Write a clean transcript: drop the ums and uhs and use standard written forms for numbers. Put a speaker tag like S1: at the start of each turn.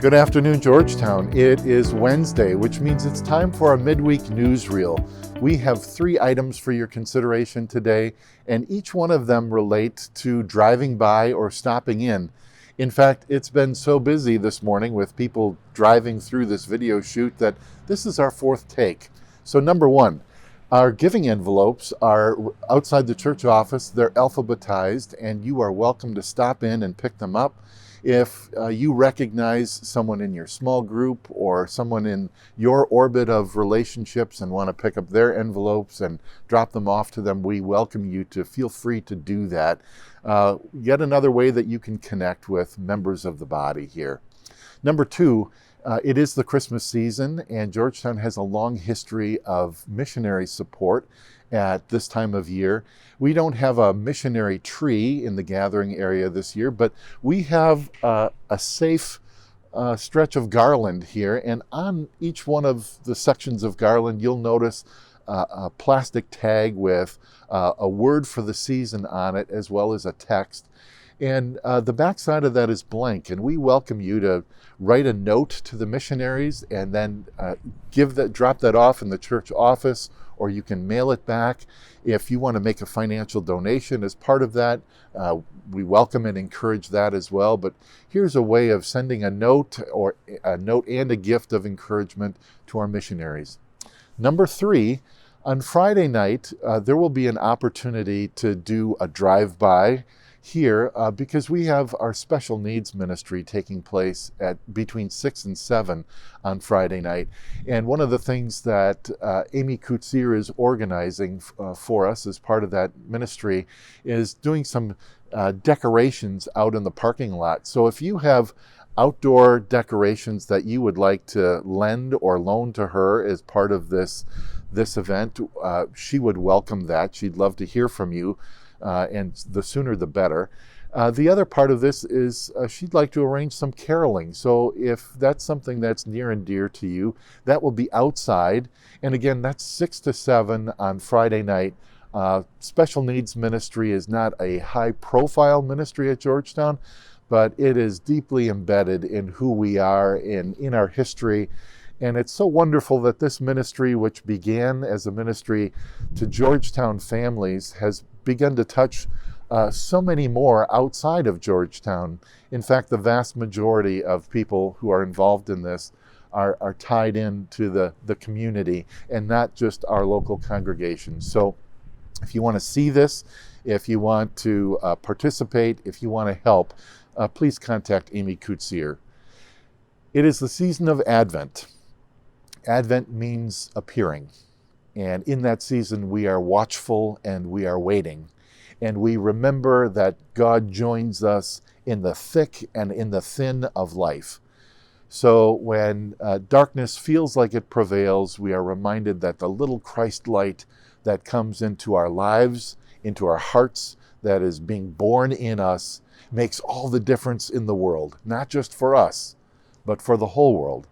S1: Good afternoon, Georgetown. It is Wednesday, which means it's time for our midweek newsreel. We have 3 items for your consideration today, and each one of them relate to driving by or stopping in. In fact, it's been so busy this morning with people driving through this video shoot that this is our 4th take. So number 1, our giving envelopes are outside the church office. They're alphabetized, and you are welcome to stop in and pick them up. If you recognize someone in your small group or someone in your orbit of relationships and want to pick up their envelopes and drop them off to them, we welcome you to feel free to do that. Yet another way that you can connect with members of the body here. Number 2, it is the Christmas season, and Georgetown has a long history of missionary support at this time of year. We don't have a missionary tree in the gathering area this year, but we have a safe stretch of garland here, and on each one of the sections of garland you'll notice a plastic tag with a word for the season on it, as well as a text. And the back side of that is blank, and we welcome you to write a note to the missionaries and then drop that off in the church office, or you can mail it back. If you want to make a financial donation as part of that, we welcome and encourage that as well. But here's a way of sending a note and a gift of encouragement to our missionaries. Number 3, on Friday night, there will be an opportunity to do a drive-by here because we have our special needs ministry taking place at between 6 and 7 on Friday night. And one of the things that Amy Kutsier is organizing for us as part of that ministry is doing some decorations out in the parking lot. So if you have outdoor decorations that you would like to lend or loan to her as part of this event, she would welcome that. She'd love to hear from you. And the sooner the better. The other part of this is she'd like to arrange some caroling. So if that's something that's near and dear to you, that will be outside. And again, that's 6 to 7 on Friday night. Special Needs Ministry is not a high-profile ministry at Georgetown, but it is deeply embedded in who we are, in our history. And it's so wonderful that this ministry, which began as a ministry to Georgetown families, has begun to touch so many more outside of Georgetown. In fact, the vast majority of people who are involved in this are tied into the community and not just our local congregation. So if you want to see this, if you want to participate, if you want to help, please contact Amy Kutsier. It is the season of Advent. Advent means appearing. And in that season, we are watchful and we are waiting. And we remember that God joins us in the thick and in the thin of life. So when darkness feels like it prevails, we are reminded that the little Christ light that comes into our lives, into our hearts, that is being born in us, makes all the difference in the world, not just for us, but for the whole world.